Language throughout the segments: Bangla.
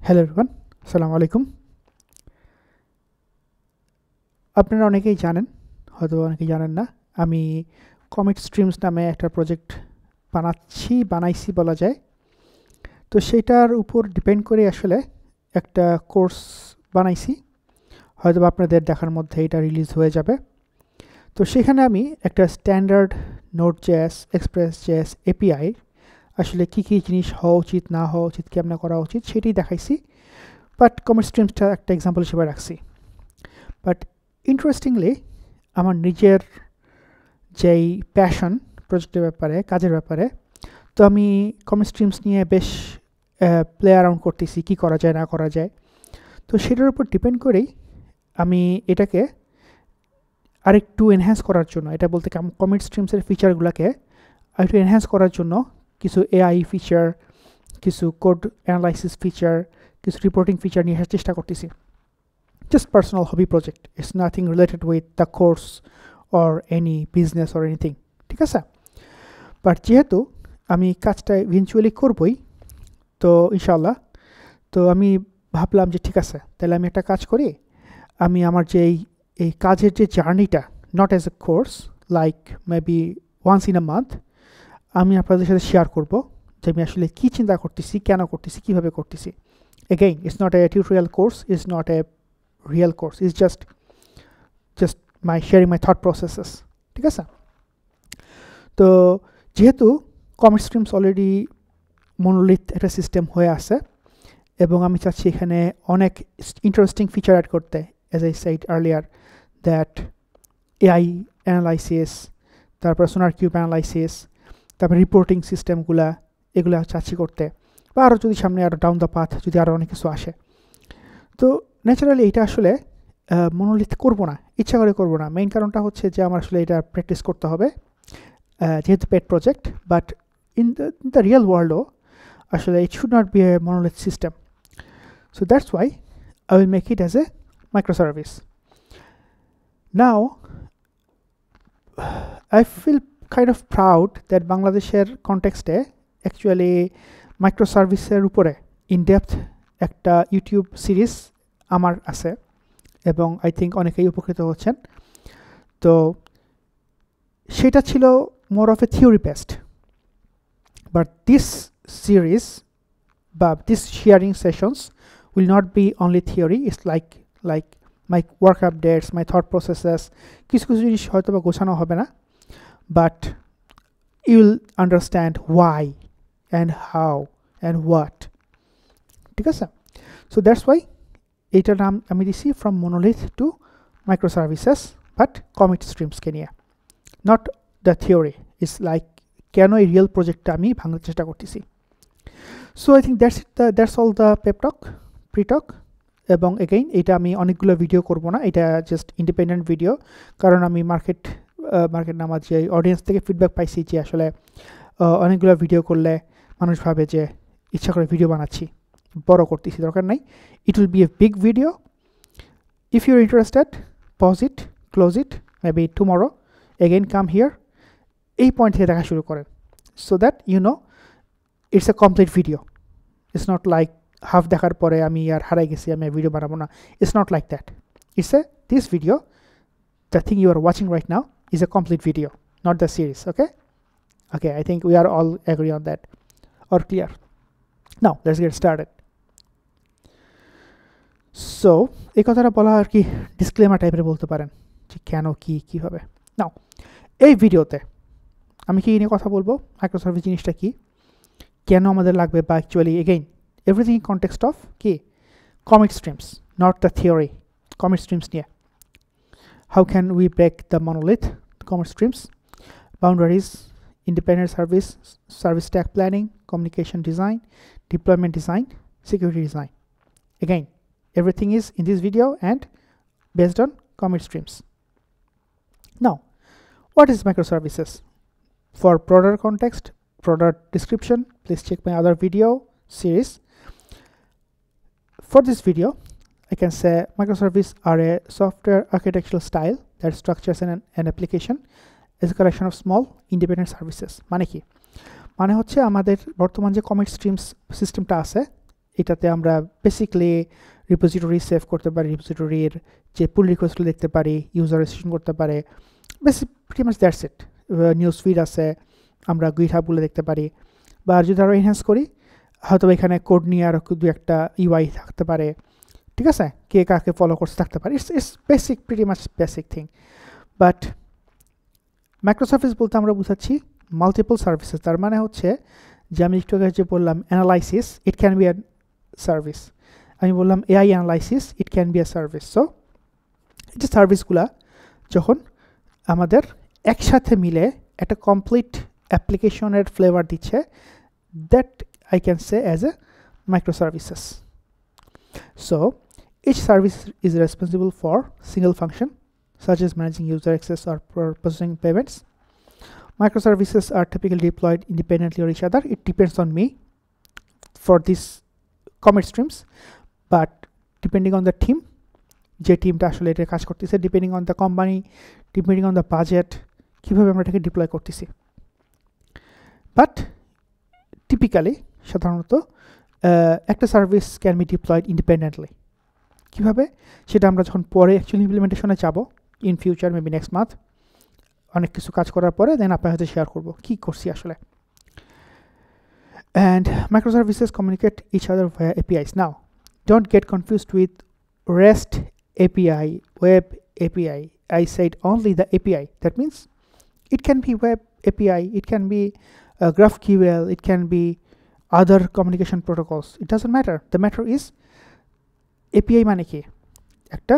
হ্যালো এভরিওয়ান, আসসালামু আলাইকুম। আপনারা অনেকেই জানেন, হয়তো অনেকেই জানেন না। আমি কমিট স্ট্রিমস নামে একটা প্রজেক্ট বানাইছি বলা যায়। তো সেটার উপর ডিপেন্ড করে আসলে একটা কোর্স বানাইছি, হয়তো আপনাদের দেখার মধ্যে এটা রিলিজ হয়ে যাবে। তো সেখানে আমি একটা স্ট্যান্ডার্ড নোড.js, এক্সপ্রেস.js এপিআই আসলে কী কী জিনিস হওয়া উচিত, না হওয়া উচিত, কেমন করা উচিত সেটাই দেখাইছি। বাট কমিট স্ট্রিমসটা একটা এক্সাম্পল হিসেবে রাখছি। বাট ইন্টারেস্টিংলি আমার নিজের যেই প্যাশন প্রজেক্টের ব্যাপারে, কাজের ব্যাপারে, তো আমি কমিট স্ট্রিমস নিয়ে বেশ প্লে অ্যারাউন্ড করতেছি, কী করা যায় না করা যায়। তো সেটার উপর ডিপেন্ড করেই আমি এটাকে আরেকটু এনহ্যান্স করার জন্য, এটা বলতে কমিট স্ট্রিমসের ফিচারগুলোকে আরেকটু এনহ্যান্স করার জন্য কিছু এআই ফিচার, কিছু কোড অ্যানালাইসিস ফিচার, কিছু রিপোর্টিং ফিচার নিয়ে আসার চেষ্টা করতেছি। Just personal hobby project. It's nothing related with the course or any business or anything. ঠিক আছে? বাট যেহেতু আমি কাজটা ইভেনচুয়ালি করবই, তো ইনশাল্লাহ, তো আমি ভাবলাম যে ঠিক আছে, তাহলে আমি একটা কাজ করি। আমি আমার যে এই কাজের যে জার্নিটা, not as a course, like maybe once in a month, আমি আপনাদের সাথে শেয়ার করব যে আমি আসলে কী চিন্তা করতেছি, কেন করতেছি, কীভাবে করতেছি। Again, it's not a tutorial course, it's not a real course, it's just my sharing my thought processes. ঠিক আছে? তো যেহেতু কমিট স্ট্রিমস অলরেডি মনোলিথ একটা সিস্টেম হয়ে আছে এবং আমি চাচ্ছি এখানে অনেক ইন্টারেস্টিং ফিচার অ্যাড করতে, as I said earlier, that AI analysis, তারপর সোনার কিউব অ্যানালাইসিস, তারপর রিপোর্টিং সিস্টেমগুলা, এগুলো চাচ্ছি করতে, বা আরও যদি সামনে আরও ডাউন দ্য পাথ যদি আরও অনেক কিছু আসে। তো ন্যাচারালি এটা আসলে মনোলিথ করবো না, ইচ্ছা করে করবো না। মেইন কারণটা হচ্ছে যে আমার আসলে এটা প্র্যাকটিস করতে হবে, যেহেতু pet project. But in the real ওয়ার্ল্ডও আসলে it should not be a monolith system. So that's why I will make it as a micro service. Now I feel kind of proud that বাংলাদেশের কনটেক্সটে অ্যাকচুয়ালি মাইক্রো সার্ভিসের উপরে ইনডেপথ একটা ইউটিউব সিরিজ আমার আছে এবং আই থিঙ্ক অনেকেই উপকৃত হচ্ছেন। তো সেটা ছিল more of a theory based, but this series বা this sharing sessions will not be only theory. It's like my work updates, my thought processes. কিছু কিছু জিনিস হয়তো বা গোছানো হবে না, but you will understand why and how and what. ঠিক আছে? সো দ্যাটস ওয়াই এইটার নাম আমি দিছি from monolith to micro services, but commit স্ট্রিমসকে নিয়ে, not the theory. It's like কেন এই রিয়েল প্রজেক্টটা আমি ভাঙার চেষ্টা করতেছি। So I think that's all the pep talk pre talk. এবং এগেইন এটা আমি অনেকগুলো ভিডিও করব না, এটা জাস্ট ইন্ডিপেন্ডেন্ট ভিডিও, কারণ আমি মার্কেট নামার যে অডিয়েন্স থেকে ফিডব্যাক পাইছি যে আসলে অনেকগুলো ভিডিও করলে মানুষ ভাবে যে ইচ্ছা করে ভিডিও বানাচ্ছি, বড় করতেছি, দরকার নাই। It will be a big video. If you are interested, pause it, close it, maybe tomorrow again come here, এই পয়েন্ট থেকে দেখা শুরু করেন, so that you know it's a complete video. It's not like half দেখার পরে আমি আর হারাই গেছি, আমি আর ভিডিও বানাবো না। It's not like that. It's a this video, the thing you are watching right now is a complete video, not the series. Okay, I think we are all agree on that, or clear. Now let's get started. So এই কথাটা বলা আর কি ডিসক্লেমার টাইপের বলতে পারেন, যে কেন কীভাবে। নাও এই ভিডিওতে আমি কি নিয়ে কথা বলবো, মাইক্রো সার্ভিস জিনিসটা কি, কেন আমাদের লাগবে, বা actually again everything in context of কি commit streams, not the theory, commit streams নিয়ে। How can we break the monolith, commit streams, boundaries, independent service stack planning, communication design, deployment design, security design. Again, everything is in this video and based on commit streams. Now, what is microservices? For broader context, broader description, please check my other video series. For this video, I can say microservices are a software architectural style that structures an application as a collection of small independent services. মানে কি? মানে হচ্ছে আমাদের বর্তমান যে কমিট স্ট্রিমস সিস্টেমটা আছে, এটাতে আমরা বেসিক্যালি রিপোজিটরি সেভ করতে পারি, রিপোজিটরির যে পুল রিকোয়েস্টগুলো দেখতে পারি, ইউজার রেজিস্ট্রেশন করতে পারে, pretty much that's it. News feed আছে, আমরা গিটহাবগুলো দেখতে পারি, বা যদি আরও এনহ্যান্স করি হয়তো এখানে কোড নিয়ে আরও দু একটা ইউআই থাকতে পারে, ঠিক আছে, কে কাকে ফলো করতে থাকতে পারে। It's basic, pretty much basic thing. But microservice বলতে আমরা বুঝাচ্ছি মাল্টিপল সার্ভিসেস। তার মানে হচ্ছে যে আমি একটু আগে যে বললাম analysis, it can be an service. আমি বললাম AI analysis, it can be a service. So এই যে সার্ভিসগুলা যখন আমাদের একসাথে মিলে একটা কমপ্লিট অ্যাপ্লিকেশনের ফ্লেভার দিচ্ছে, that I can say as a microservices. So each service is responsible for single function such as managing user access or processing payments. Microservices are typically deployed independently of each other. It depends on me for these commit streams, but depending on the team, যে টিমটা আসলে এটা কাজ করতেছে, depending on the company, depending on the budget, কিভাবে আমরা এটাকে ডিপ্লয় করতেছি। বাট টিপিক্যালি সাধারণত একটা service can B diploid independently. কীভাবে সেটা আমরা যখন পরে অ্যাকচুয়ালি ইমপ্লিমেন্টেশনে যাব, in future maybe next month, অনেক কিছু কাজ করার পরে দেন আপনার হয়তো শেয়ার করবো কী করছি আসলে। And microservices communicate each other via APIs. Now don't get confused with REST API, web API. I said only the API. That means it can be web API, it can be GraphQL, it can be other communication protocols. It doesn't matter. The matter is API মানে কি? একটা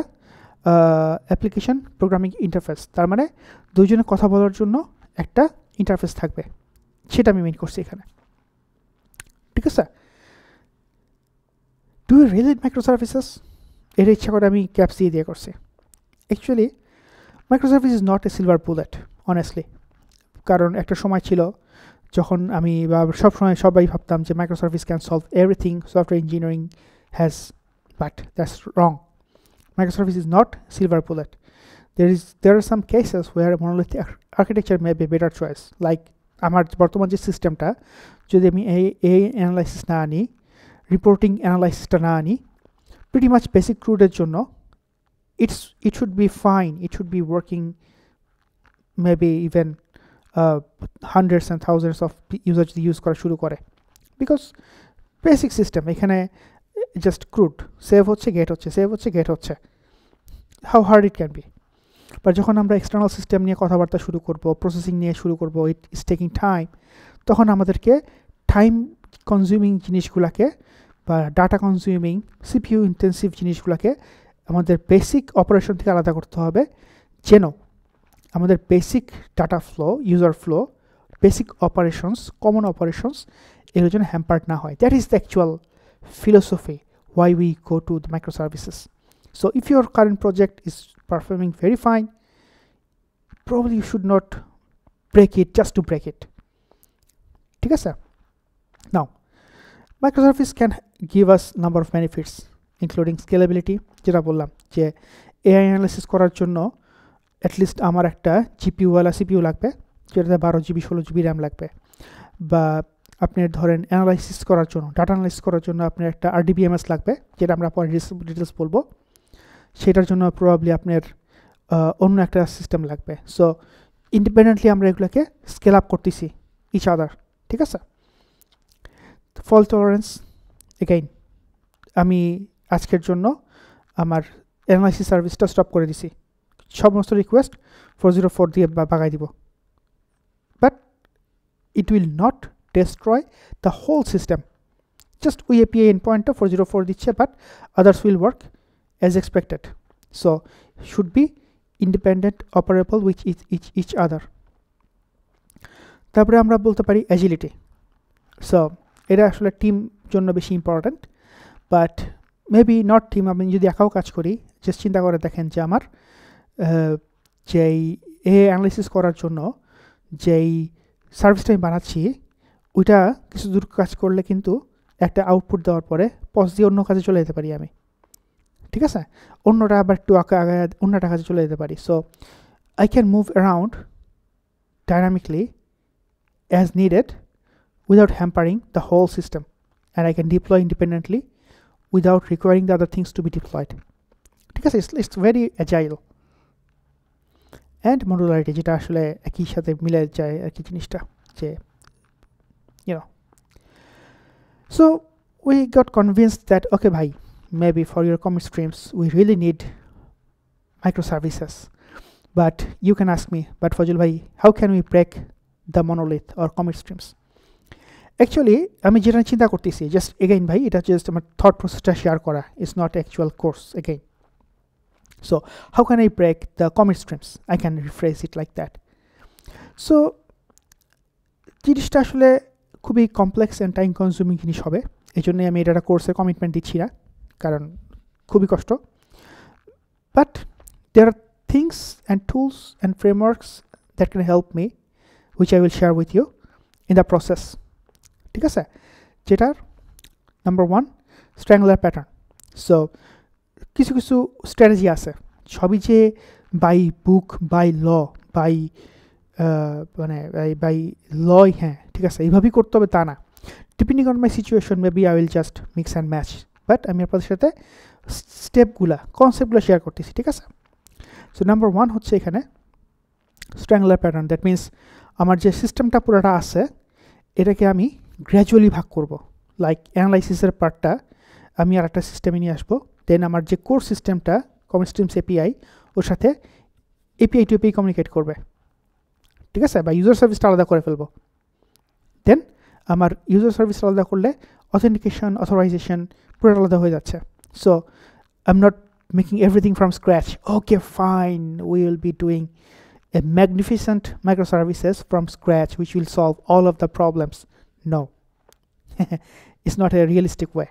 অ্যাপ্লিকেশন প্রোগ্রামিং ইন্টারফেস। তার মানে দুইজনে কথা বলার জন্য একটা ইন্টারফেস থাকবে, সেটা আমি মিন করছি এখানে, ঠিক আছে? Do you really need microservices? এর ইচ্ছা করে আমি ক্যাপসি দিয়ে করছি। Actually microservice is not a silver bullet honestly. কারণ একটা সময় ছিল যখন আমি বা সবসময় সবাই ভাবতাম যে microservice can solve everything software engineering has, but that's wrong. Microservice is not silver bullet. There are some cases where monolithic architecture may be a better choice. Like আমার বর্তমান যে সিস্টেমটা, যদি আমি এই অ্যানালাইসিস না আনি, রিপোর্টিং অ্যানালাইসিসটা না আনি, pretty much basic crudeর জন্য it should be fine. It should be working maybe even hundreds and thousands of users যদি ইউজ করা শুরু করে, বিকজ বেসিক সিস্টেম এখানে জাস্ট ক্রুড, সেভ হচ্ছে গেট হচ্ছে, সেভ হচ্ছে গেট হচ্ছে, how hard it can be. But যখন আমরা এক্সটার্নাল সিস্টেম নিয়ে কথাবার্তা শুরু করব, প্রসেসিং নিয়ে শুরু করব, ইট ইজ টেকিং টাইম, তখন আমাদেরকে টাইম কনজিউমিং জিনিসগুলোকে বা ডাটা কনজিউমিং সিপিইউ ইন্টেন্সিভ জিনিসগুলোকে আমাদের বেসিক অপারেশন থেকে আলাদা করতে হবে, যেন আমাদের basic data flow, user flow, basic operations, common operations এগুলোর জন্য হ্যাম্পার্ড না হয়। That is the actual philosophy why we go to the microservices. So if your current project is performing very fine, probably you should not break it just to break it. ঠিক আছে? Now microservice can give us number of benefits including scalability, যেটা বললাম যে AI analysis করার জন্য অ্যাটলিস্ট আমার একটা জিপিইউ ওয়ালা সিপিইউ লাগবে, যেটাতে 12GB 16GB র্যাম লাগবে। বা আপনি ধরেন অ্যানালাইসিস করার জন্য, ডাটা অ্যানালাইসিস করার জন্য আপনার একটা RDBMS লাগবে, যেটা আমরা পরে ডিটেলস বলবো। সেটার জন্য প্রবাবলি আপনার অন্য একটা সিস্টেম লাগবে। সো ইন্ডিপেন্ডেন্টলি আমরা এগুলোকে স্কেল আপ করতেছি ইচ আদার, ঠিক আছে? ফল্ট টলারেন্স, এগেইন আমি আজকের জন্য আমার অ্যানালাইসিস সার্ভিসটা স্টপ করে দিছি, সমস্ত রিকোয়েস্ট 404 দিয়ে বাগাই দিব। But it will not destroy the whole system. Just we API endpoint 404 দিচ্ছে, but others will work as expected. So should be independent, operable with each other. তারপরে আমরা বলতে পারি agility. So এটা আসলে টিম জন্য বেশি important, but maybe not team. আমি যদি একাও কাজ করি, জাস্ট চিন্তা করে দেখেন যে আমার যেই অ্যানালিসিস করার জন্য যেই সার্ভিসটা আমি বানাচ্ছি, ওইটা কিছু দূর কাজ করলে কিন্তু একটা আউটপুট দেওয়ার পরে পজ দিয়ে অন্য কাজে চলে যেতে পারি আমি, ঠিক আছে? অন্যটা আবার একটু আগে অন্যটা কাজে চলে যেতে পারি। So I can move around dynamically as needed without hampering the whole system. and I can deploy independently without requiring the other things to be deployed. ঠিক আছে, it's very agile and modularity, যেটা আসলে একই সাথে মিলে যায় আর কি জিনিসটা, যে you know. So we got convinced that okay bhai, maybe for your commit streams we really need microservices. But you can ask me, but Fazil bhai, how can we break the monolith or commit streams? Actually আমি যেটা চিন্তা করতেছি, জাস্ট এগেইন ভাই এটা জাস্ট আমার থট প্রসেসটা শেয়ার করা, it's not actual course again. So how can I break the commit streams? I can rephrase it like that. So জিনিসটা আসলে খুবই কমপ্লেক্স অ্যান্ড টাইম কনজিউমিং জিনিস হবে, এই জন্যই আমি এটা কোর্সের কমিটমেন্ট দিচ্ছি না, কারণ খুবই কষ্ট. But there are things and tools and frameworks that can help me, which I will share with you in the process. ঠিক আছে, যেটার নাম্বার 1 স্ট্র্যাঙ্গুলার প্যাটার্ন. সো কিছু কিছু স্ট্র্যাটেজি আছে, সবই যে বাই বুক বাই ল বাই মানে বাই লই, হ্যাঁ ঠিক আছে এইভাবেই করতে হবে তা না. Depending on my situation maybe I will just mix and match, but আমি আপনাদের সাথে স্টেপগুলা কনসেপ্টগুলো শেয়ার করতেছি. ঠিক আছে, সো নাম্বার 1 হচ্ছে এখানে স্ট্র্যাঙ্গুলার প্যাটার্ন. দ্যাট মিনস আমার যে সিস্টেমটা পুরোটা আছে এটাকে আমি গ্র্যাজুয়ালি ভাগ করব. লাইক অ্যানালাইসিসের পার্টটা আমি আর একটা সিস্টেমে নিয়ে আসবো, দেন আমার যে কোর সিস্টেমটা কমিট স্ট্রিমস এপিআই ওর সাথে এপিআই টু এপিআই কমিউনিকেট করবে. ঠিক আছে, বা ইউজার সার্ভিসটা আলাদা করে ফেলবো. দেন আমার ইউজার সার্ভিস আলাদা করলে অথেন্টিকেশন অথরাইজেশন পুরো আলাদা হয়ে যাচ্ছে. So I am not making everything from scratch. Okay, fine, we will be doing a magnificent microservices from scratch which will solve all of the problems. No. It's not a realistic way.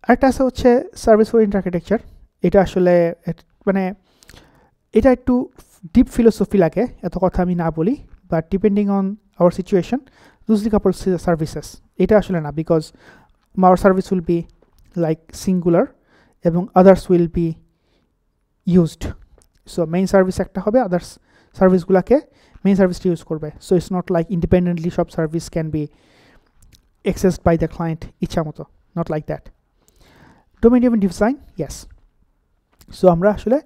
আরেকটা আছে হচ্ছে সার্ভিস ওরিয়েন্টেড আর্কিটেকচার. এটা আসলে মানে এটা একটু ডিপ ফিলোসফি লাগে, এত কথা আমি না বলি, but depending on our situation loosely couple services এটা আসলে না, because our service will be like singular এবং others will be used. So main service একটা হবে, আদার্স সার্ভিসগুলোকে মেইন সার্ভিসটা ইউজ করবে. So it's not like independently সব service can be accessed by the client ইচ্ছা মতো, not like that. Domain driven design, yes. So আমরা আসলে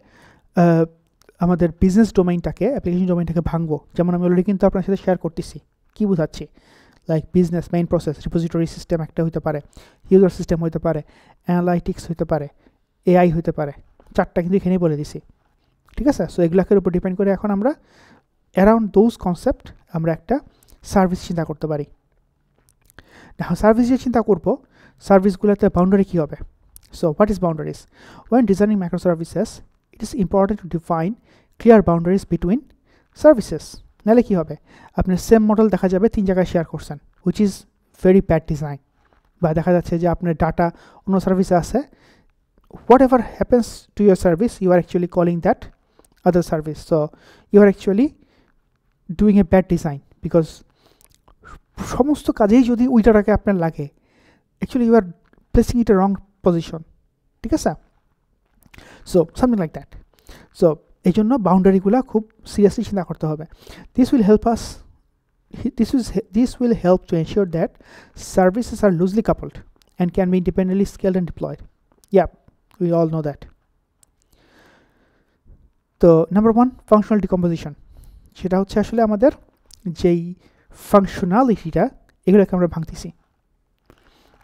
আমাদের বিজনেস ডোমেইনটাকে অ্যাপ্লিকেশন ডোমেইনটাকে ভাঙবো, যেমন আমি অলরেডি কিন্তু আপনার সাথে শেয়ার করতেছি. কী বোঝাচ্ছি? Like business main process, repository system একটা হতে পারে, ইউজার সিস্টেম হতে পারে, অ্যানালাইটিক্স হতে পারে, এআই হতে পারে, চারটা কিন্তু এখানেই বলে দিছি. ঠিক আছে, সো এগুলোর উপর ডিপেন্ড করে এখন আমরা অ্যারাউন্ড দোজ কনসেপ্ট আমরা একটা সার্ভিস চিন্তা করতে পারি. সার্ভিস যে চিন্তা করবো, সার্ভিসগুলোতে বাউন্ডারি কী হবে? So what is boundaries? When designing microservices it is important to define clear boundaries between services. নাহলে কী হবে, আপনার সেম মডেল দেখা যাবে 3 জায়গায় শেয়ার করছেন, which is very bad design. বা দেখা যাচ্ছে যে আপনার ডাটা অন্য সার্ভিসে আছে, whatever happens to your service you are actually calling that other service. So you are actually doing a bad design, because সমস্ত কাজেই যদি ওই ডাটাকে আপনার লাগে, actually you are placing it a wrong position. ঠিক আছে, so something like that. So এই জন্য বাউন্ডারিগুলো খুব সিরিয়াসলি চিন্তা করতে হবে. This will help us, this will help to ensure that services are loosely coupled and can be independently scaled and deployed. Yeah, we all know that. তো নাম্বার 1 ফাংশনাল ডিকম্পোজিশন, সেটা হচ্ছে আসলে আমাদের যেই ফাংশনালিটিটা এগুলোকে আমরা ভাঙতেছি.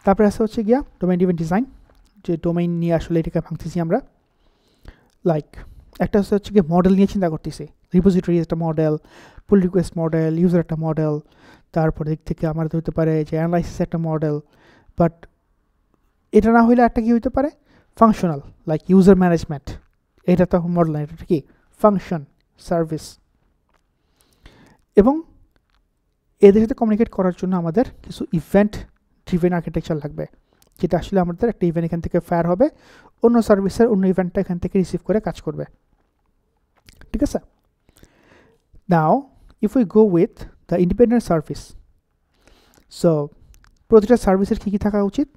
তারপরে আছে হচ্ছে গিয়া ডোমেইন ড্রিভেন ডিজাইন, যে ডোমেইন নিয়ে আসলে এটাকে ভাঙতেছি আমরা. লাইক একটা হচ্ছে গিয়ে মডেল নিয়ে চিন্তা করতেছি, রিপোজিটরি একটা মডেল, পুল রিকোয়েস্ট মডেল, ইউজার একটা মডেল, তারপর দিক থেকে আমার হতে পারে যে অ্যানালাইসিস একটা মডেল. বাট এটা না হইলে একটা কী হইতে পারে, ফাংশনাল, লাইক ইউজার ম্যানেজমেন্ট. এটা তো মডেল না, এটা কি ফাংশন সার্ভিস. এবং এদের সাথে কমিউনিকেট করার জন্য আমাদের কিছু ইভেন্ট ড্রিভেন আর্কিটেকচার লাগবে, যেটা আসলে আমাদের একটা ইভেন্ট এখান থেকে ফায়ার হবে, অন্য সার্ভিসের অন্য ইভেন্টটা এখান থেকে রিসিভ করে কাজ করবে. ঠিক আছে, নাও if we go with the independent service, so প্রতিটা সার্ভিসের কী কী থাকা উচিত?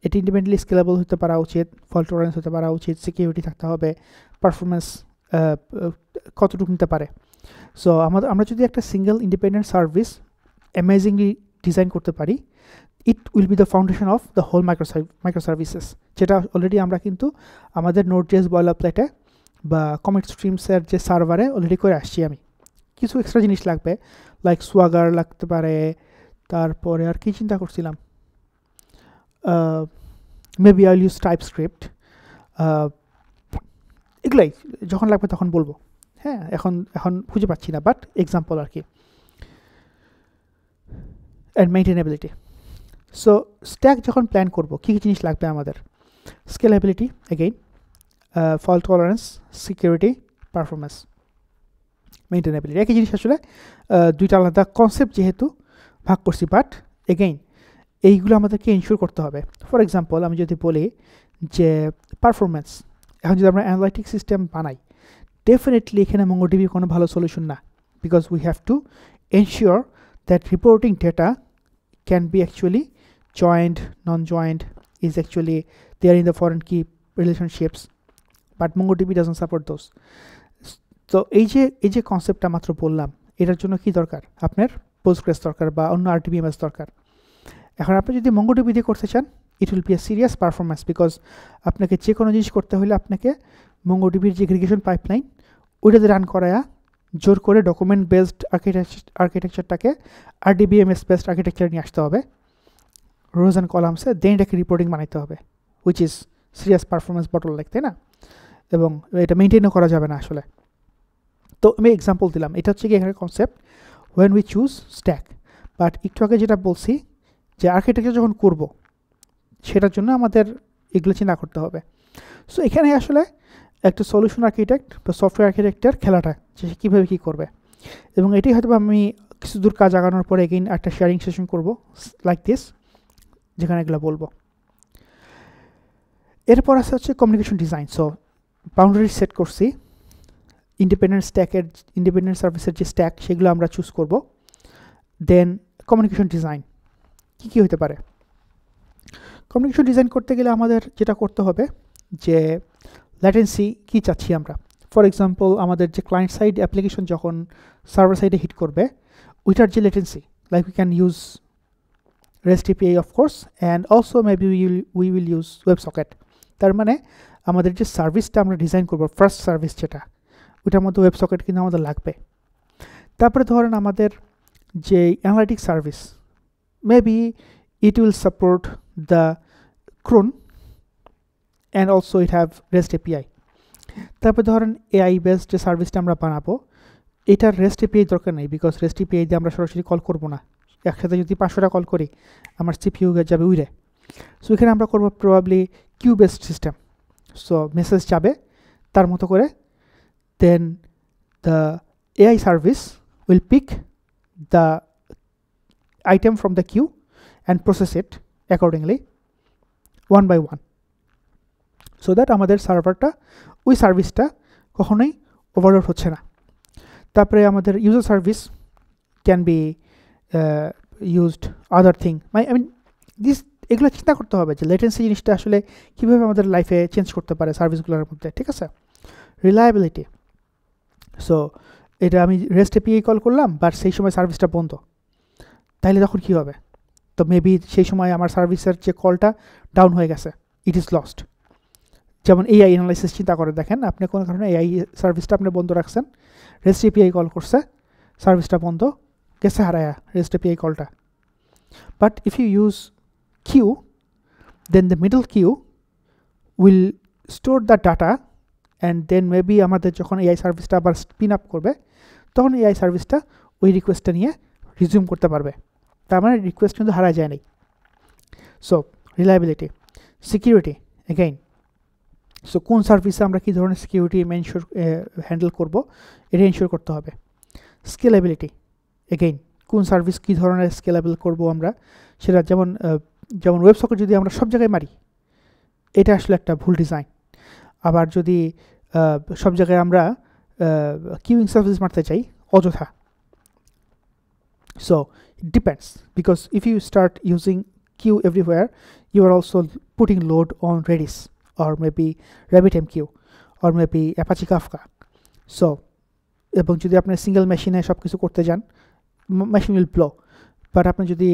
এটি ইন্ডিপেন্ডেন্টলি স্কেলেবল হতে পারা উচিত, ফল্ট টলারেন্স হতে পারা উচিত, সিকিউরিটি থাকতে হবে, পারফরমেন্স কতটুকু নিতে পারে. সো আমরা যদি একটা single independent service amazingly design করতে পারি, it will be the foundation of the whole microservices, যেটা অলরেডি আমরা কিন্তু আমাদের নোড.js বয়লারপ্লেটে বা কমিট স্ট্রিমসের যে সার্ভারে অলরেডি করে আসছি। আমি কিছু এক্সট্রা জিনিস লাগবে, লাইক সোয়াগার লাগতে পারে, তারপরে আর কি চিন্তা করছিলাম, মেবি আইল ইউজ টাইপস্ক্রিপ্ট, এগুলাই যখন লাগবে তখন বলবো। হ্যাঁ, এখন খুঁজে পাচ্ছি না, বাট এক্সাম্পল আর কি। And maintainability. সো স্ট্যাক যখন প্ল্যান করব কী কী জিনিস লাগবে আমাদের, scalability, again fault tolerance, security, performance, maintainability. একই জিনিস আসলে দুইটা আলাদা কনসেপ্ট যেহেতু ভাগ করছি, বাট এগেইন এইগুলো আমাদেরকে ইনশিওর করতে হবে। ফর এক্সাম্পল আমি যদি বলি যে পারফরমেন্স, এখন যদি আমরা অ্যানালাইটিক সিস্টেম বানাই, ডেফিনেটলি এখানে MongoDB কোনো ভালো সলিউশন না, because we have to ensure that reporting data can be actually joined, non-joined, is actually there in the foreign key relationships, but MongoDB doesn't support those. তো এই যে কনসেপ্টটা মাত্র বললাম, এটার জন্য কি দরকার, আপনার Postgres দরকার বা অন্য RDBMS দরকার। এখন আপনি যদি MongoDB দিয়ে করতে চান, it will be a serious performance, because আপনাকে যে কোনো জিনিস করতে হলে আপনাকে MongoDB-র যে এগ্রিগেশন পাইপলাইন ওইটাতে রান করায়া জোর করে ডকুমেন্ট বেসড আর্কিটেকচারটাকে RDBMS বেসড আর্কিটেকচার নিয়ে আসতে হবে, রোজ অ্যান্ড কলামসে, দেন এটাকে রিপোর্টিং বানাইতে হবে, which is serious performance bottleneck, তাই না? এবং এটা মেনটেনও করা যাবে না আসলে। তো আমি এক্সাম্পল দিলাম, এটা হচ্ছে কি এখানে concept when we choose stack. But একটু আগে যেটা বলছি যে আর্কিটেকচার যখন করব সেটার জন্য আমাদের এগুলো চিন্তা করতে হবে। সো এখানে আসলে একটা সলিউশন আর্কিটেক্ট বা সফটওয়্যার আর্কিটেক্টের খেলাটা, যে সে কীভাবে কী করবে, এবং এটি হয়তো আমি কিছু দূর কাজ আগানোর পরে এগেইন একটা শেয়ারিং সেশন করবো লাইক দিস, যেখানে এগুলো বলবো। এরপর আছে হচ্ছে communication design. So boundary set করছি, ইন্ডিপেন্ডেন্ট সার্ভিসের যে স্ট্যাক সেগুলো আমরা চুজ করব। দেন কমিউনিকেশন ডিজাইন কী কী হতে পারে। কমিউনিকেশন ডিজাইন করতে গেলে আমাদের যেটা করতে হবে যে ল্যাটেন্সি কী চাচ্ছি আমরা। ফর এক্সাম্পল আমাদের যে ক্লায়েন্ট সাইড অ্যাপ্লিকেশন যখন সার্ভার সাইডে হিট করবে, ওইটার যে latency, like we can use REST API of course, and also maybe we will use WebSocket. তার মানে আমাদের যে সার্ভিসটা আমরা ডিজাইন করব, ফার্স্ট সার্ভিস যেটা, ওইটার মধ্যে WebSocket কিন্তু আমাদের লাগবে। তারপরে ধরেন আমাদের যে analytic service, maybe it will support the Crohn and also it have REST API। তারপরে ধরেন AI বেসড যে সার্ভিসটা আমরা বানাবো, এটার REST API দরকার নেই, বিকজ REST API দিয়ে আমরা সরাসরি কল করবো না। একসাথে যদি 500টা কল করি আমার CPU যাবে উইরে। সো এখানে আমরা করবো probably queue based system. So message যাবে তার মতো করে, then the AI service will pick the item from the queue and process it accordingly one by one, so that আমাদের সার্ভারটা ওই সার্ভিসটা কখনোই ওভারলোড হচ্ছে না। তারপরে আমাদের user service can B used other thing. I mean this এগুলো চিন্তা করতে হবে যে লেটেন্সি জিনিসটা আসলে কীভাবে আমাদের লাইফে চেঞ্জ করতে পারে সার্ভিসগুলোর মধ্যে, ঠিক আছে? রিলায়েবিলিটি, সো এটা আমি REST API কল করলাম বাট সেই সময় সার্ভিসটা বন্ধ, তাইলে তখন কী হবে? তো মেবি সেই সময় আমার সার্ভিসের যে কলটা ডাউন হয়ে গেছে, ইট ইজ লস্ট। যেমন AI অ্যানালাইসিস চিন্তা করে দেখেন, আপনি কোনো কারণে AI সার্ভিসটা আপনি বন্ধ রাখছেন, REST API কল করছে, সার্ভিসটা বন্ধ, कैसे हाराया REST API কলটা। But if you use queue, then the middle queue will store the data, and then maybe আমাদের যখন AI সার্ভিসটা আবার স্পিন আপ করবে, তখন AI সার্ভিসটা ওই রিকোয়েস্টটা নিয়ে রিজিউম করতে পারবে। তার মানে রিকোয়েস্ট কিন্তু হারা যায় নাই। So reliability, security again, so কোন সার্ভিসে আমরা কী ধরনের সিকিউরিটি হ্যান্ডেল করবো এটা এনশিওর করতে হবে। স্কেলেবিলিটি, এগেইন কোন সার্ভিস কী ধরনের স্কেলেবল করব আমরা সেটা, যেমন WebSocket যদি আমরা সব জায়গায় মারি, এটা আসলে একটা ভুল ডিজাইন। আবার যদি সব জায়গায় আমরা কিউইং সার্ভিস মারতে চাই অযথা, so it depends, because if you start using queue everywhere, you are also putting load on Redis or maybe RabbitMQ or maybe Apache Kafka. So এবং যদি আপনি সিঙ্গেল মেশিনে সব কিছু করতে যান, মেশিন উইল ব্লো। বাট আপনি যদি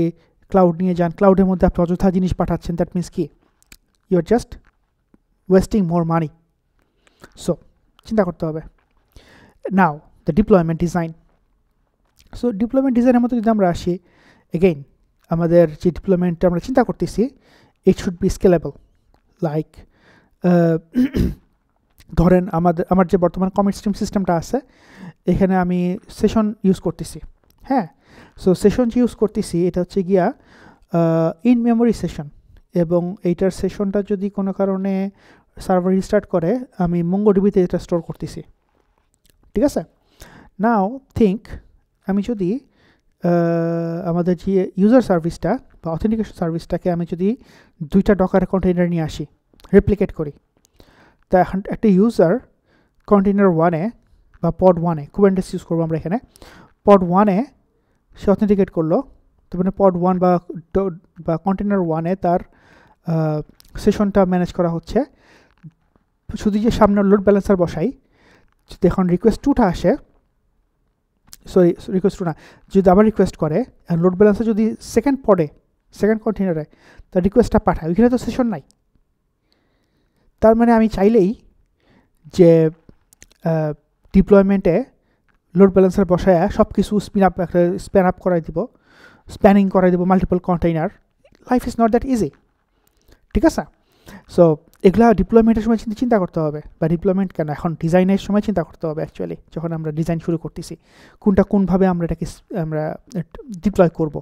ক্লাউড নিয়ে যান, ক্লাউডের মধ্যে আপনি অযথা জিনিস পাঠাচ্ছেন, দ্যাট মিনস কি you are just wasting more money. So চিন্তা করতে হবে। Now the deployment design. So deployment ডিজাইনের মধ্যে যদি আমরা আসি, এগেইন আমাদের যে ডিপ্লয়মেন্টটা আমরা চিন্তা করতেছি, it should be scalable. Like ধরেন আমার যে বর্তমান কমিট স্ট্রিম সিস্টেমটা আছে, এখানে আমি সেশন ইউজ করতেছি। হ্যাঁ, সো সেশন যে ইউজ করতেছি এটা হচ্ছে গিয়া ইন মেমোরি সেশন, এবং এইটার সেশনটা যদি কোনো কারণে সার্ভার রিস্টার্ট করে, আমি মঙ্গোডিবিতে এটা স্টোর করতেছি। ঠিক আছে, নাও থিঙ্ক আমি যদি আমাদের যে ইউজার সার্ভিসটা বা অথেন্টিকেশন সার্ভিসটাকে আমি যদি 2টা ডকার কন্টেইনার নিয়ে আসি, রেপ্লিকেট করি, তা এখন একটা ইউজার কন্টেইনার 1-এ বা পড 1-এ, কুবেরনেটিস ইউজ করবো আমরা এখানে, পড 1-এ সে অথেন্টিকেট করলো, তার মানে পড 1 বা কন্টেইনার 1-এ তার সেশনটা ম্যানেজ করা হচ্ছে। শুধু যে সামনে লোড ব্যালেন্সার বসাই, যদি এখন রিকোয়েস্ট 2টা আসে, সরি রিকোয়েস্ট 2 না, যদি আবার রিকোয়েস্ট করে, লোড ব্যালেন্সার যদি সেকেন্ড কন্টেইনারে তার রিকোয়েস্টটা পাঠায়, ওইখানে তো সেশন নাই। তার মানে আমি চাইলেই যে ডিপ্লয়মেন্টে লোড ব্যালেন্সার বসায় সব কিছু স্প্যান আপ করাই দিব, স্প্যানিং করাই দিব multiple container. Life is not that easy. ঠিক আছে, সো এগুলা ডিপ্লয়মেন্টের সময় চিন্তা করতে হবে, বা ডিপ্লয়মেন্ট কেন, এখন ডিজাইনের সময় চিন্তা করতে হবে অ্যাকচুয়ালি, যখন আমরা ডিজাইন শুরু করতেছি কোনভাবে আমরা এটাকে ডিপ্লয় করব।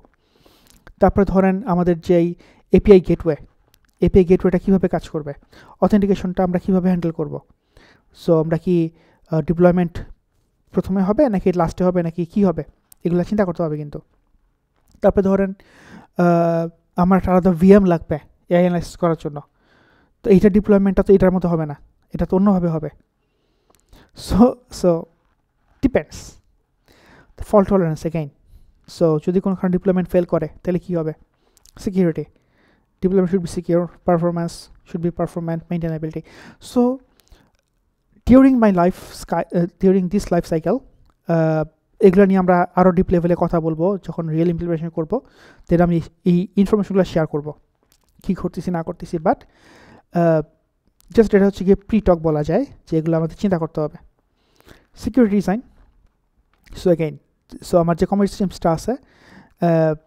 তারপরে ধরেন আমাদের যেই এপিআই গেটওয়েটা কীভাবে কাজ করবে, অথেন্টিকেশনটা আমরা কীভাবে হ্যান্ডেল করব। সো আমরা কি ডিপ্লয়মেন্ট প্রথমে হবে নাকি লাস্টে হবে নাকি কী হবে, এগুলো চিন্তা করতে হবে কিন্তু। তারপরে ধরেন আমার একটা আলাদা ভিএম লাগবে এআই অ্যানালাইসিস করার জন্য, তো এইটা ডিপ্লয়মেন্টটা তো এটার মতো হবে না, এটা তো অন্যভাবে হবে। So depends fault tolerance again. So যদি কোনো কারণে ডিপ্লয়মেন্ট ফেল করে তাহলে কী হবে, security, deployment should be secure, performance should be performant, maintainability. So during this life cycle এগুলো নিয়ে আমরা আরও ডিপ লেভেলে কথা বলবো যখন রিয়েল ইমপ্লিমেন্টেশন করবো, দেন আমি এই ইনফরমেশনগুলো শেয়ার করবো কী করতেছি না করতেছি। বাট জাস্ট এটা হচ্ছে গিয়ে প্রি-টক বলা যায় যে এগুলো আমাদের চিন্তা করতে হবে। Security design. সো আমার যে কমিট স্ট্রিমসটা আছে,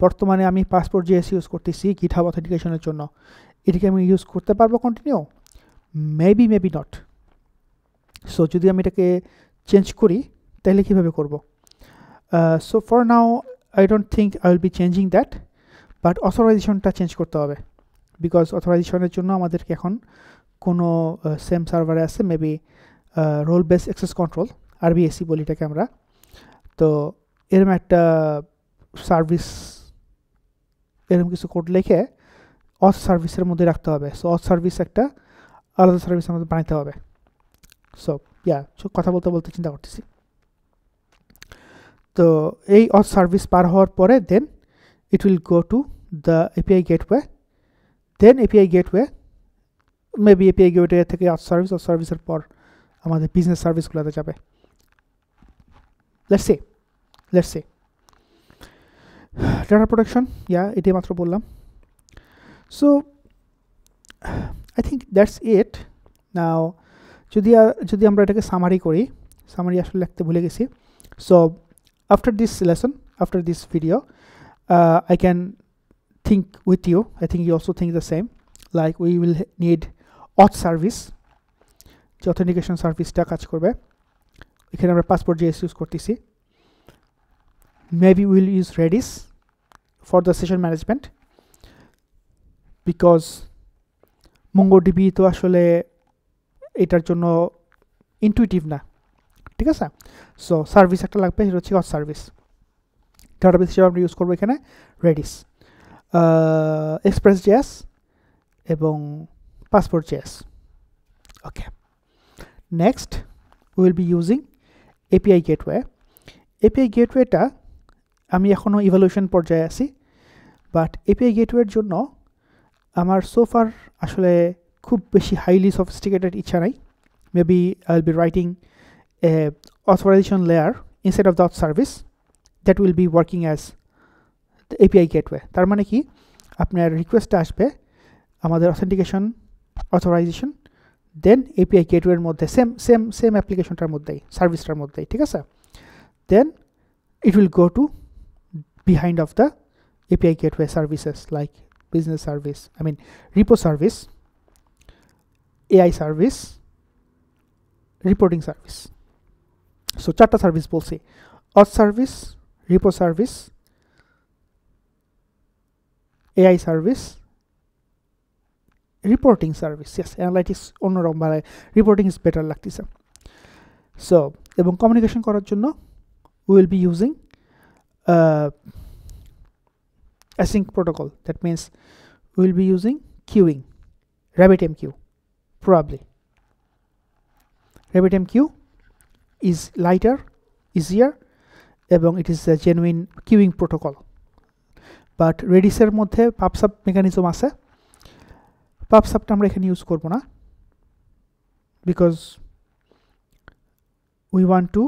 বর্তমানে আমি passport.js ইউজ করতেছি GitHub অথেন্টিকেশনের জন্য, এটাকে আমি ইউজ করতে পারবো কন্টিনিউ, মেবি নট। সো যদি আমি এটাকে চেঞ্জ করি তাহলে কীভাবে করব। So for now I don't think I will be changing that, but অথরাইজেশনটা চেঞ্জ করতে হবে, বিকজ অথরাইজেশনের জন্য আমাদেরকে এখন কোনো সেম সার্ভারে আছে maybe role base access control, RBAC বলি এটাকে আমরা। তো এরকম একটা সার্ভিস, এরকম কিছু কোড লিখে অথ সার্ভিসের মধ্যে রাখতে হবে। সো অথ সার্ভিস একটা আলাদা সার্ভিস আমাদের বানাতে হবে। সো কথা বলতে চিন্তা করতেছি। তো এই অথ সার্ভিস পার হওয়ার পরে then it will go to the API gateway, then API gateway maybe API gateway থেকে অথ সার্ভিসের পর আমাদের বিজনেস সার্ভিসগুলোতে যাবে। লেটস সে ডাটা প্রোটেকশন, এটাই মাত্র বললাম। So I think that's it. Now যদি আমরা এটাকে সামারি করি, সামারি আসলে লিখতে ভুলে গেছি। So after this lesson, after this video, I can think with you, I think you also think the same, like we will need auth service, যে অথেন্টিকেশন সার্ভিসটা কাজ করবে, এখানে আমরা passport.js ইউজ করতেছি। Maybe we'll use Redis for the session management, because MongoDB তো আসলে এটার জন্য ইনটুইটিভ না, ঠিক আছে। সো সার্ভিস একটা লাগবে, সেটা হচ্ছে অথ সার্ভিস। ডাটাবেস হিসেবে আমরা ইউজ করবো এখানে Redis, Express.js এবং passport.js। Okay, next will be using API gateway. API গেটওয়েটা আমি এখনও ইভ্যালুয়েশন পর্যায়ে আছি, বাট এপিআই গেটওয়ের জন্য আমার সোফার আসলে খুব বেশি হাইলি সফিস্টিকেটেড ইচ্ছা নাই। Maybe I will B writing a authorization layer inside of the auth service that will be working as API gateway তার মানে কি আপনার রিকোয়েস্টটা আসবে আমাদের অথেন্টিকেশন অথরাইজেশন দেন এপিআই গেটওয়ের মধ্যে সেম অ্যাপ্লিকেশনটার মধ্যেই সার্ভিসটার মধ্যেই ঠিক আছে দেন it will go to behind of the API gateway services like business service, I mean repo service, AI service, reporting service. So charta service bolse auth service, repo service, AI service, reporting service. Yes, analytics onnorom bhai reporting is better lagtise. So ebong communication korar jonno we will be using async protocol. That means we will be using queuing, RabbitMQ probably. RabbitMQ is lighter, easier, এবং it is a genuine queuing protocol. But Redis এর মধ্যে PubSub mechanism আছে PubSub টা আমরা এখানে ইউজ করব না because we want to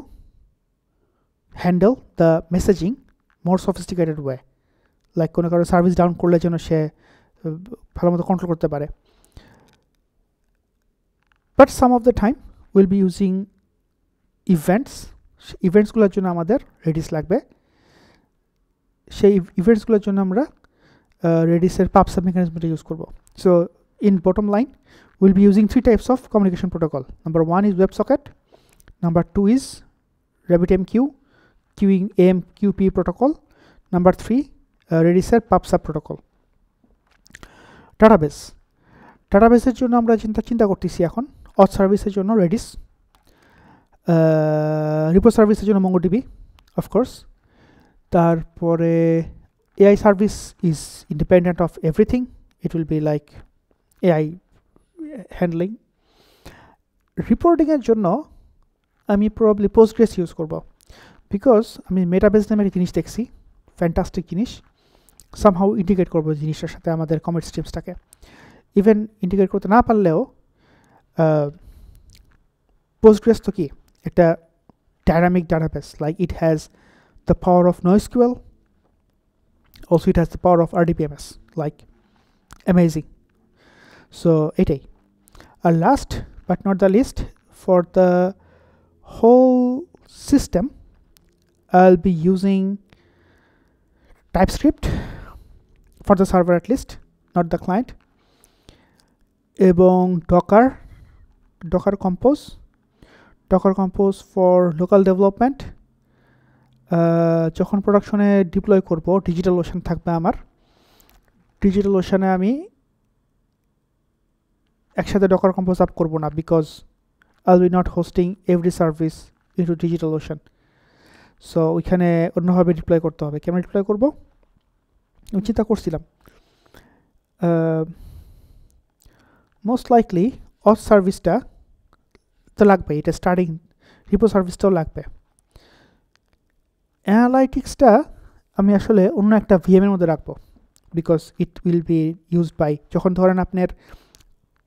handle the messaging more sophisticated way like কোনো কারো সার্ভিস ডাউন করলে যেন সে ভালোমতো কন্ট্রোল করতে পারে but some of the time we'll be using events গুলোর জন্য আমাদের Redis লাগবে সেই events গুলোর জন্য আমরা Redis এর PubSub mechanismটা ইউজ করব so in bottom line we'll be using three types of communication protocol number 1 is WebSocket number 2 is RabbitMQ queuing AMQP protocol number 3 Redis এর PubSub protocol ডাটাবেসের জন্য আমরা চিন্তা করতেছি এখন auth সার্ভিসের জন্য Redis repo সার্ভিসের জন্য MongoDB of course তারপরে AI service is independent of everything it will be like AI handling reporting এর জন্য আমি probably Postgres ইউজ করব because আমি মেটাবেস নামের জিনিস দেখছি ফ্যান্টাস্টিক জিনিস somehow ইন্টিগ্রেট করব জিনিসটার সাথে আমাদের কমিট স্ট্রিমসটাকে ইভেন ইন্টিগ্রেট করতে না পারলেও Postgres তো কি একটা dynamic database like it has the power of NoSQL also it has the power of RDBMS like amazing so এটাই আর last but not the least for the whole system I'll be using TypeScript for the server at least not the client এবং Docker Compose for local development যখন প্রোডাকশনে ডিপ্লয় করব DigitalOcean থাকবে আমার DigitalOcean-এ আমি একসাথে Docker Compose আপ করব না because I'll be not hosting every service into DigitalOcean so ওইখানে অন্যভাবে ডিপ্লয় করতে হবে কেমন ডিপ্লয় করব আমি চিন্তা করছিলাম মোস্ট লাইকলি auth সার্ভিসটা তো লাগবে এটা স্টার্টিং রিপো সার্ভিসটাও লাগবে অ্যানালাইটিক্সটা আমি আসলে অন্য একটা ভিএম এর মধ্যে রাখবো because it will be used by যখন ধরেন আপনার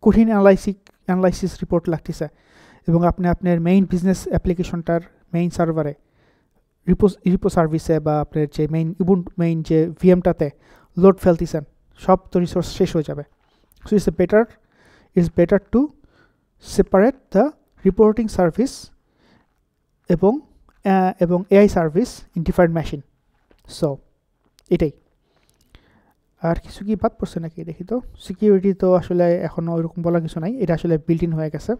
কঠিন অ্যানালাইসিস রিপোর্ট লাগতেছে এবং আপনি আপনার মেইন বিজনেস অ্যাপ্লিকেশনটার মেইন সার্ভারে রিপো সার্ভিসে বা আপনার যে মেইন যে ভিএমটাতে লোড ফেলতেছেন সব তো রিসোর্স শেষ হয়ে যাবে so it's better to separate the reporting service এবং AI service in different machine so এটাই আর কিছু কি বাদ পড়ছে নাকি দেখি তো সিকিউরিটি তো আসলে এখনও ওইরকম বলার কিছু নাই এটা আসলে বিল্ট ইন হয়ে গেছে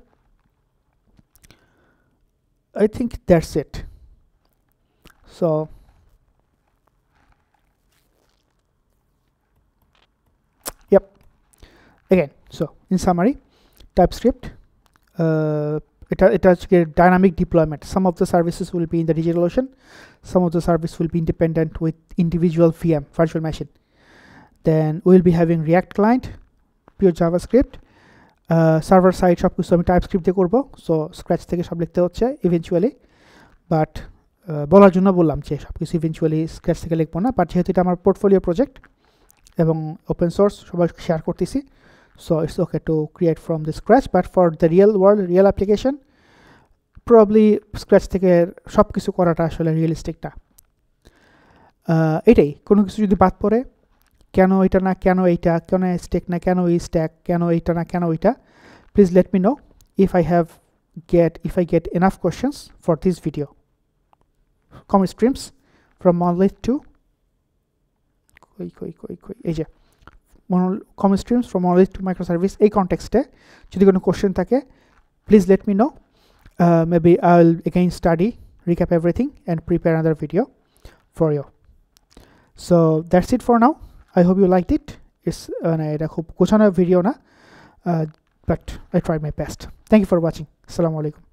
I think that's it so yep again so in summary TypeScript it has dynamic deployment some of the services will be in the DigitalOcean some of the service will be independent with individual VM virtual machine then we'll be having React client pure JavaScript server side সব কিছু আমি টাইপস্ক্রিপ্ট দিয়ে করবো সো স্ক্র্যাচ থেকে সব লিখতে হচ্ছে ইভেনচুয়ালি বাট বলার জন্য বললাম যে সব কিছু ইভেনচুয়ালি স্ক্র্যাচ থেকে লিখবো না বাট যেহেতু এটা আমার পোর্টফোলিও প্রজেক্ট এবং ওপেন সোর্স সবাই শেয়ার করতেছি so it's okay to create from the scratch but for the real application probably scratch থেকে সব কিছু করাটা আসলে রিয়েলিস্টিক না এটাই কোনো কিছু যদি বাদ পড়ে কেন এটা না কেন এইটা কেন স্ট্যাক না কেন এই স্ট্যাক কেন এইটা না কেন ওইটা please let me know if I get enough questions for this video. Commit streams from monolith to এই যে commit streams from monolith to microservice এই কনটেক্সটে যদি কোনো কোশ্চেন থাকে please let me know. Maybe I'll again study, recap everything and prepare another video for you. So that's it for now. I hope you liked it. It's এটা খুব গোছানো ভিডিও না, but I tried my best. Thank you for watching. Assalamu alaikum.